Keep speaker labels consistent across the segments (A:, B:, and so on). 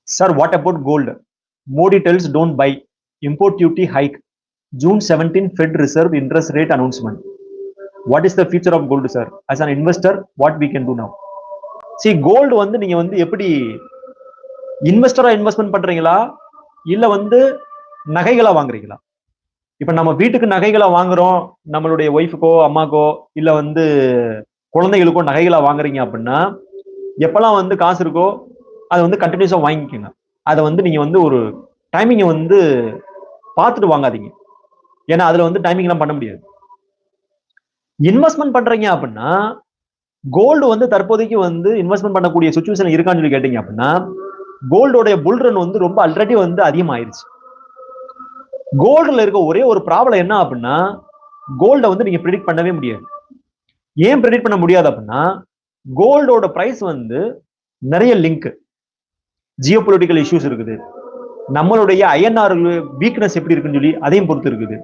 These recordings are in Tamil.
A: Sir, what about gold? Modi tells don't buy. Import duty hike. June 17 Fed Reserve interest rate announcement. What is the future of gold, sir? As an investor, what we can do now? See, gold வந்து நீங்க வந்து எப்படி இன்வெஸ்டரா இன்வெஸ்ட்மெண்ட் பண்றீங்களா இல்ல வந்து நகைகளா வாங்குறீங்களா? இப்ப நம்ம வீட்டுக்கு நகைகளா வாங்குறோம், நம்மளுடைய ஒய்ஃபுக்கோ அம்மாக்கோ இல்ல வந்து குழந்தைகளுக்கோ நகைகளா வாங்குறீங்க அப்படின்னா எப்பெல்லாம் வந்து காசு இருக்கோ அதை வந்து கண்டினியூஸா வாங்கிக்கோங்க. அதை வந்து நீங்க வந்து ஒரு டைமிங்கை வந்து பார்த்துட்டு வாங்காதீங்க. ஏன்னா அதுல வந்து டைமிங் எல்லாம் பண்ண முடியாது. இன்வெஸ்ட்மெண்ட் பண்றீங்க அப்படின்னா கோல்டு வந்து தற்போதைக்கு வந்து இன்வெஸ்ட்மெண்ட் பண்ணக்கூடிய சுச்சுவேஷன் இருக்கான்னு சொல்லி கேட்டீங்க அப்படின்னா கோல்டோடைய புல் ரன் வந்து ரொம்ப ஆல்ரெடி வந்து அதிகமாயிருச்சு. கோல்டுல இருக்க ஒரே ஒரு ப்ராப்ளம் என்ன அப்படின்னா கோல்டை வந்து நீங்க ப்ரெடிக்ட் பண்ணவே முடியாது. ஏன் ப்ரெடிக்ட் பண்ண முடியாது அப்படின்னா கோல்டோட பிரைஸ் வந்து நிறைய லிங்க், ஜியோ பொலிட்டிக்கல் இஷ்யூஸ் இருக்குது, நம்மளுடைய ஐஎன்ஆர் வீக்னஸ் எப்படி இருக்குன்னு சொல்லி அதையும் பொறுத்து இருக்குது.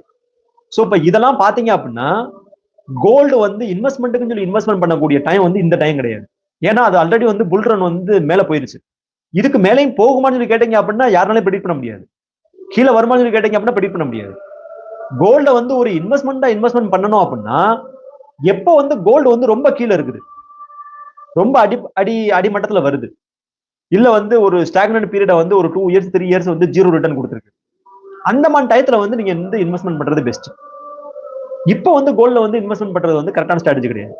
A: ஸோ இப்போ இதெல்லாம் பாத்தீங்க அப்படின்னா கோல்டு வந்து இன்வெஸ்ட்மெண்ட்டுக்கு சொல்லி இன்வெஸ்ட்மெண்ட் பண்ணக்கூடிய டைம் வந்து இந்த டைம் கிடையாது. ஏன்னா அது ஆல்ரெடி வந்து புல் ரன் வந்து மேல போயிருச்சு. இதுக்கு மேலேயும் போகுமான்னு சொல்லி கேட்டீங்க அப்படின்னா யாருனாலையும் ப்ரெடிக்ட் பண்ண முடியாது. கீழே வருமானு சொல்லி கேட்டீங்க அப்படின்னா ப்ரெடிக்ட் பண்ண முடியாது. கோல்ட வந்து ஒரு இன்வெஸ்ட்மெண்ட் பண்ணணும் அப்படின்னா எப்போ வந்து கோல்டு வந்து ரொம்ப கீழே இருக்குது, ரொம்ப அடிமட்டத்துல வருது, இல்ல வந்து ஒரு ஸ்டாக்னன்ட் பீரியட வந்து ஒரு 2 இயர்ஸ் 3 இயர்ஸ் வந்து ஜீரோ ரிட்டர்ன் கொடுத்துருக்கு, அந்த மாதிரி டயத்துல வந்து நீங்க வந்து இன்வெஸ்ட்மெண்ட் பண்றது பெஸ்ட். இப்போ வந்து கோல்ட்ல வந்து இன்வெஸ்ட்மெண்ட் பண்றது வந்து கரெக்டான ஸ்ட்ராட்டஜி கிடையாது.